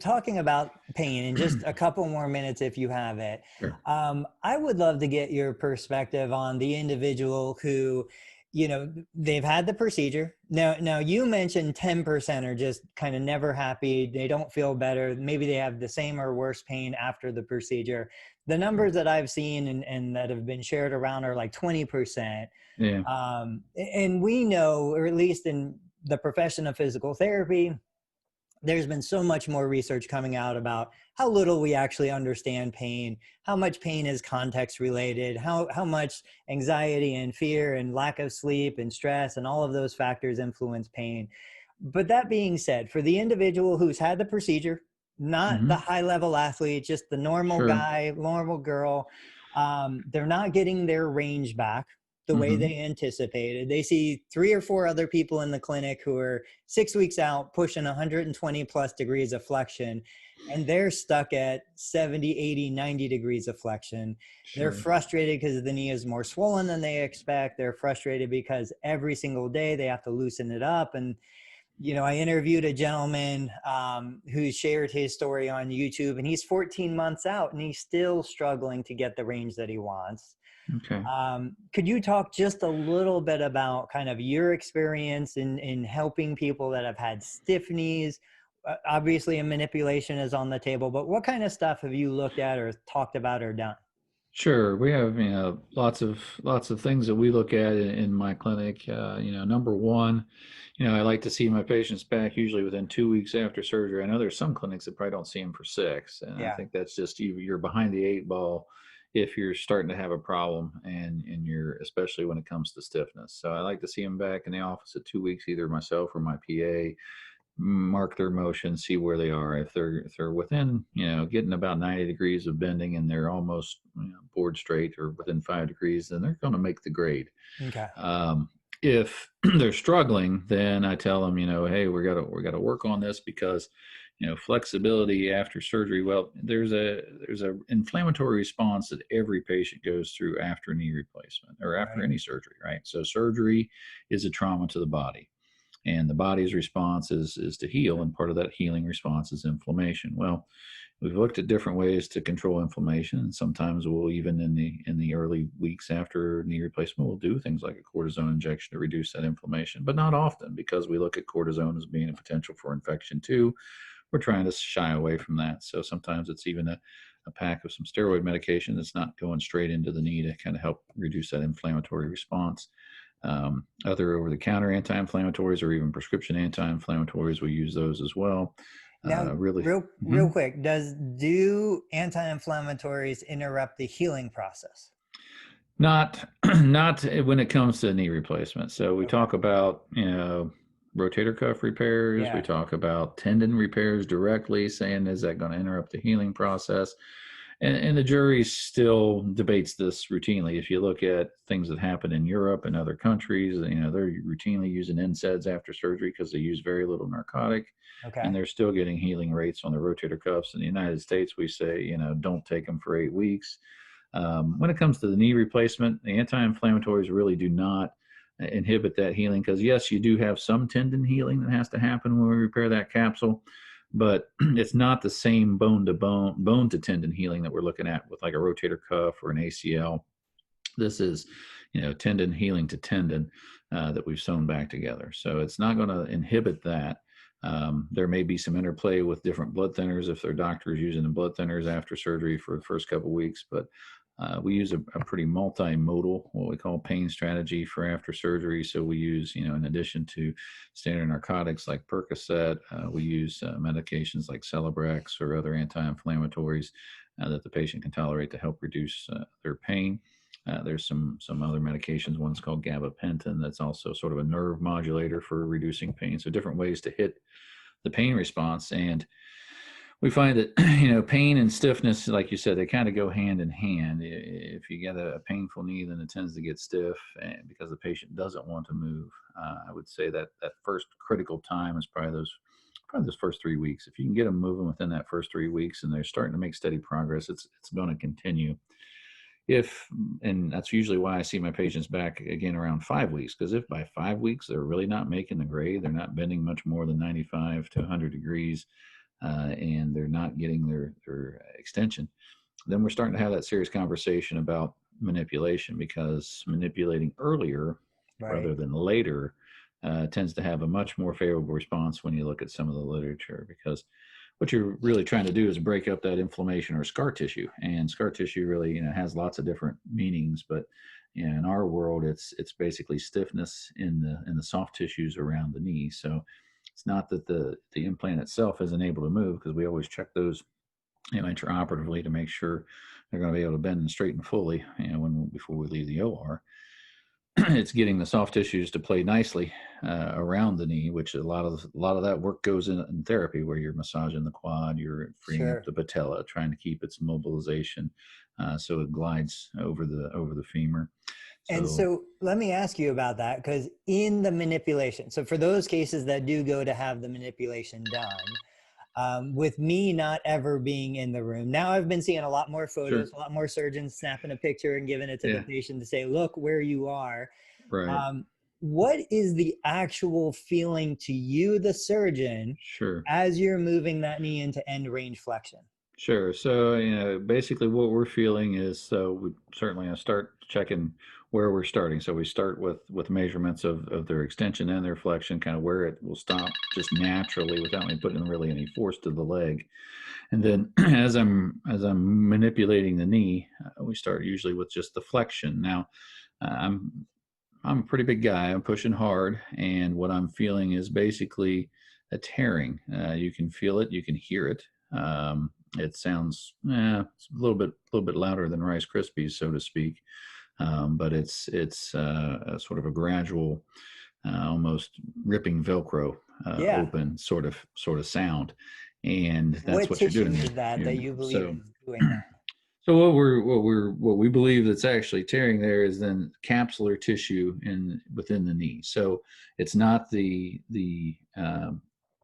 talking about pain in just a couple more minutes, if you have it, Sure. I would love to get your perspective on the individual who, they've had the procedure. Now you mentioned 10% are just kind of never happy. They don't feel better. Maybe they have the same or worse pain after the procedure. The numbers that I've seen and that have been shared around are like 20%. Yeah. And we know, or at least in the profession of physical therapy, there's been so much more research coming out about how little we actually understand pain, how much pain is context related, how much anxiety and fear and lack of sleep and stress and all of those factors influence pain. But that being said, for the individual who's had the procedure, not the Hmm. high level athlete, just the normal Sure. guy, normal girl, they're not getting their range back the way Hmm. they anticipated. They see 3 or 4 other people in the clinic who are 6 weeks out pushing 120 plus degrees of flexion, and they're stuck at 70, 80, 90 degrees of flexion. They're Sure. frustrated because the knee is more swollen than they expect. They're frustrated because every single day they have to loosen it up. And I interviewed a gentleman who shared his story on YouTube, and he's 14 months out and he's still struggling to get the range that he wants. Okay. Could you talk just a little bit about kind of your experience in helping people that have had stiff knees? Obviously, a manipulation is on the table, but what kind of stuff have you looked at or talked about or done? Sure. We have, lots of things that we look at in my clinic. Number one, I like to see my patients back usually within 2 weeks after surgery. I know there's some clinics that probably don't see them for 6, and I Yeah. think that's just you're behind the 8 ball if you're starting to have a problem, and you're especially when it comes to stiffness. So I like to see them back in the office at 2 weeks, either myself or my PA, mark their motion, see where they are. If they're within, getting about 90 degrees of bending and they're almost, board straight or within 5 degrees, then they're going to make the grade. Okay. If they're struggling, then I tell them, hey, we got to work on this because, flexibility after surgery. Well, there's a inflammatory response that every patient goes through after knee replacement or after Right. any surgery, right? So surgery is a trauma to the body, and the body's response is to heal, and part of that healing response is inflammation. Well, we've looked at different ways to control inflammation, and sometimes we'll, even in the early weeks after knee replacement, we'll do things like a cortisone injection to reduce that inflammation, but not often, because we look at cortisone as being a potential for infection too. We're trying to shy away from that. So sometimes it's even a pack of some steroid medication that's not going straight into the knee to kind of help reduce that inflammatory response. Other over-the-counter anti-inflammatories or even prescription anti-inflammatories, we use those as well. Now, Really. real quick, do anti-inflammatories interrupt the healing process? Not not when it comes to knee replacement. So we Okay. talk about, rotator cuff repairs. We Yeah. talk about tendon repairs directly, saying, is that going to interrupt the healing process? And the jury still debates this routinely. If you look at things that happen in Europe and other countries, they're routinely using NSAIDs after surgery because they use very little narcotic, and Okay. they're still getting healing rates on the rotator cuffs. In the United States, we say, don't take them for 8 weeks. When it comes to the knee replacement, the anti-inflammatories really do not inhibit that healing, because yes, you do have some tendon healing that has to happen when we repair that capsule, but it's not the same bone to bone, bone to tendon healing that we're looking at with like a rotator cuff or an ACL. This is, tendon healing to tendon that we've sewn back together. So it's not going to inhibit that. There may be some interplay with different blood thinners if their doctor is using the blood thinners after surgery for the first couple of weeks, but we use a pretty multimodal, what we call pain strategy for after surgery. So we use, in addition to standard narcotics like Percocet, we use medications like Celebrex or other anti-inflammatories that the patient can tolerate to help reduce their pain. There's some other medications. One's called gabapentin. That's also sort of a nerve modulator for reducing pain. So different ways to hit the pain response. And we find that, pain and stiffness, like you said, they kind of go hand in hand. If you get a painful knee, then it tends to get stiff, and because the patient doesn't want to move. I would say that first critical time is probably those first 3 weeks. If you can get them moving within that first 3 weeks and they're starting to make steady progress, it's going to continue. And that's usually why I see my patients back again around 5 weeks, because if by 5 weeks they're really not making the grade, they're not bending much more than 95 to 100 degrees, and they're not getting their extension, then we're starting to have that serious conversation about manipulation, because manipulating earlier Right. rather than later tends to have a much more favorable response when you look at some of the literature, because what you're really trying to do is break up that inflammation or scar tissue, and scar tissue really has lots of different meanings, but in our world it's basically stiffness in the soft tissues around the knee. So it's not that the implant itself isn't able to move, because we always check those intraoperatively to make sure they're going to be able to bend and straighten fully, before we leave the OR. It's getting the soft tissues to play nicely around the knee, which a lot of that work goes in therapy, where you're massaging the quad, you're freeing up Sure. the patella, trying to keep its mobilization so it glides over the femur. And So so let me ask you about that, because in the manipulation, so for those cases that do go to have the manipulation done, with me not ever being in the room, now I've been seeing a lot more photos, sure, a lot more surgeons snapping a picture and giving it to the yeah, patient to say, look where you are. right, Um, what is the actual feeling to you, the surgeon, sure. as you're moving that knee into end range flexion? Sure. So, basically what we're feeling is, so we certainly start checking where we're starting. So we start with measurements of their extension and their flexion, kind of where it will stop just naturally without me putting really any force to the leg. And then as I'm manipulating the knee, we start usually with just the flexion. Now, I'm a pretty big guy. I'm pushing hard, and what I'm feeling is basically a tearing. You can feel it, you can hear it. It sounds it's a little bit louder than Rice Krispies, so to speak. But it's a sort of a gradual, almost ripping Velcro Yeah. open sort of sound, and that's What what you're tissue doing. is that that you believe So is doing that? so what we believe that's actually tearing there is then capsular tissue within the knee. So it's not the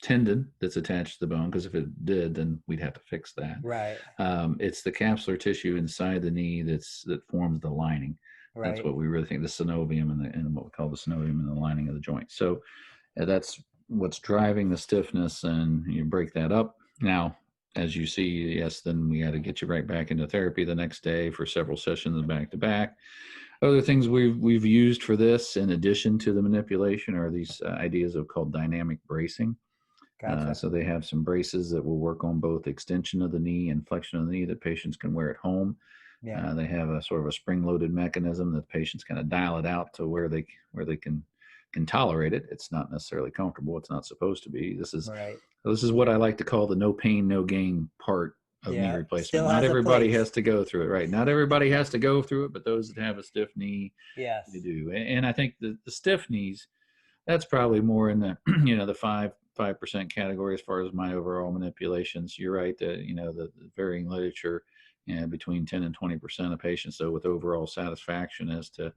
tendon that's attached to the bone, because if it did, then we'd have to fix that. Right. It's the capsular tissue inside the knee that forms the lining. That's Right. what we really think, the synovium and what we call the synovium and the lining of the joint. So that's what's driving the stiffness, and you break that up. Now, as you see, yes, then we had to get you right back into therapy the next day for several sessions back to back. Other things we've used for this, in addition to the manipulation, are these ideas of called dynamic bracing. Gotcha. So they have some braces that will work on both extension of the knee and flexion of the knee that patients can wear at home. Yeah. They have a sort of a spring-loaded mechanism that patients kind of dial it out to where they can tolerate it. It's not necessarily comfortable. It's not supposed to be. Right. This is what I like to call the no pain, no gain part of knee Yeah. replacement. Still Not has a everybody has place. to go through it, right? Not everybody has to go through it, but those that have a stiff knee, they Yes. do. And I think the stiff knees, that's probably more in the the 5% category as far as my overall manipulations. You're right that the varying literature, between 10 and 20% of patients, though, with overall satisfaction as to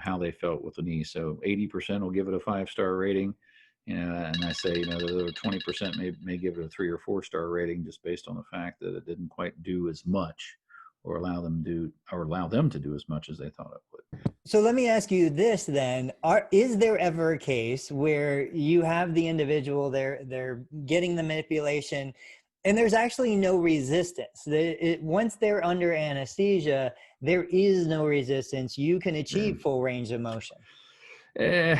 how they felt with the knee. So 80% will give it a 5-star rating, and I say the other 20% may give it a 3 or 4-star rating, just based on the fact that it didn't quite do as much, or allow them to do as much as they thought it would. So let me ask you this then. Is there ever a case where you have the individual, they're getting the manipulation and there's actually no resistance? Once they're under anesthesia, there is no resistance. You can Yeah. achieve full range of motion. Eh,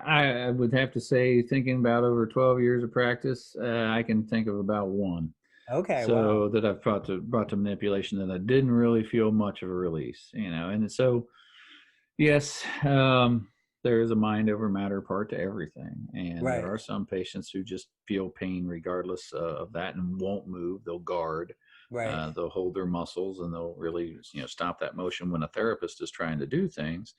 I would have to say, thinking about over 12 years of practice, I can think of about one. Okay, wow. So that I've brought to manipulation that I didn't really feel much of a release, and so yes, there is a mind over matter part to everything, and there Right, are some patients who just feel pain regardless of that and won't move. They'll guard, right. they'll hold their muscles, and they'll really stop that motion when a therapist is trying to do things.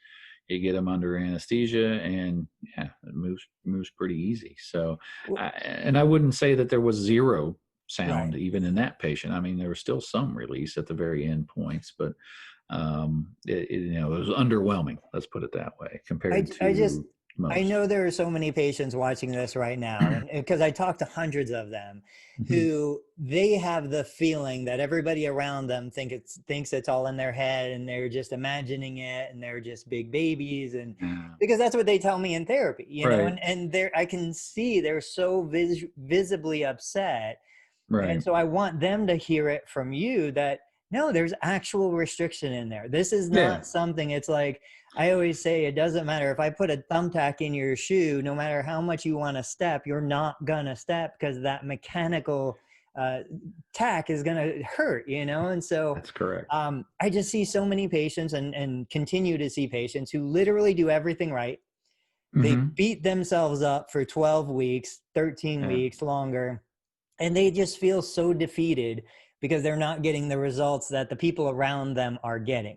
You get them under anesthesia, and yeah, it moves pretty easy. So, W- and I wouldn't say that there was zero Right. sound even in that patient. I mean, there was still some release at the very end points, but it was underwhelming. Let's put it that way, compared I just, to I most. know there are so many patients watching this right now, and because I talk to hundreds of them, Mhm. who they have the feeling that everybody around them thinks it's all in their head, and they're just imagining it, and they're just big babies, and Yeah. because that's what they tell me in therapy, Right. and I can see they're so visibly upset. Right. And so I want them to hear it from you that no, there's actual restriction in there. This is Yeah. not something, it's like, I always say, it doesn't matter if I put a thumbtack in your shoe, no matter how much you want to step, you're not gonna step because that mechanical uh, tack is gonna hurt, you know? And so That's correct. I just see so many patients and continue to see patients who literally do everything right. They Hmm. beat themselves up for 12 weeks, 13 Yeah. weeks longer, and they just feel so defeated because they're not getting the results that the people around them are getting.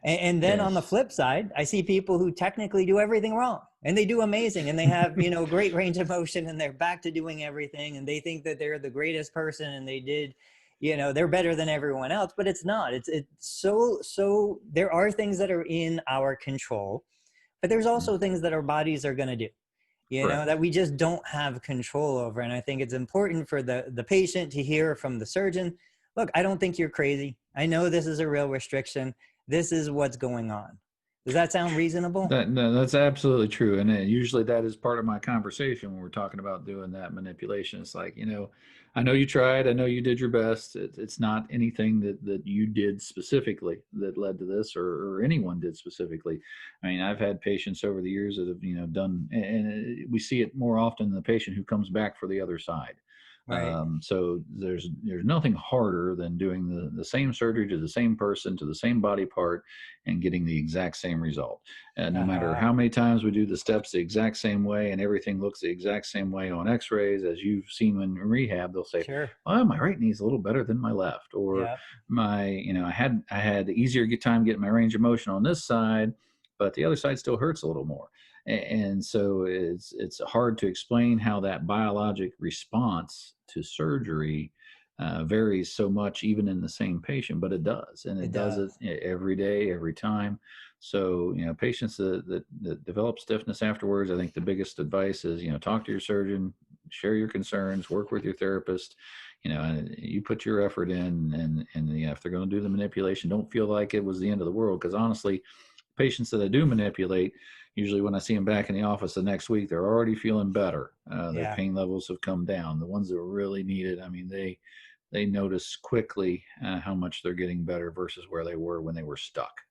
And then on the Yes. flip side, I see people who technically do everything wrong and they do amazing and they have, you know, great range of motion and they're back to doing everything and they think that they're the greatest person and they did, you know, they're better than everyone else, but it's not. It's so there are things that are in our control, but there's Mhm. also things that our bodies are going to do, you know, that Correct. we just don't have control over. And I think it's important for the patient to hear from the surgeon, look, I don't think you're crazy. I know this is a real restriction. This is what's going on. Does that sound reasonable? That no, that's absolutely true, and usually that is part of my conversation when we're talking about doing that manipulation. It's like, I know you tried, I know you did your best. It's not anything that you did specifically that led to this, or anyone did specifically. I mean, I've had patients over the years that have done, and we see it more often in the patient who comes back for the other side. Right. So there's nothing harder than doing the same surgery to the same person to the same body part and getting the exact same result. No matter Uh-huh. how many times we do the steps the exact same way and everything looks the exact same way on x-rays, as you've seen in rehab, they'll say, Sure. oh, my right knee's a little better than my left, or Yeah. I had easier time getting my range of motion on this side, but the other side still hurts a little more. And so it's hard to explain how that biologic response to surgery varies so much, even in the same patient, but it does, and it It does it does. every day, every time. So, patients that develop stiffness afterwards, I think the biggest advice is, talk to your surgeon, share your concerns, work with your therapist, and you put your effort in, and if they're going to do the manipulation, don't feel like it was the end of the world. Because honestly, patients that I do manipulate, usually when I see them back in the office the next week, they're already feeling better. Their Yeah. pain levels have come down. The ones that really need it, I mean, they notice quickly how much they're getting better versus where they were when they were stuck.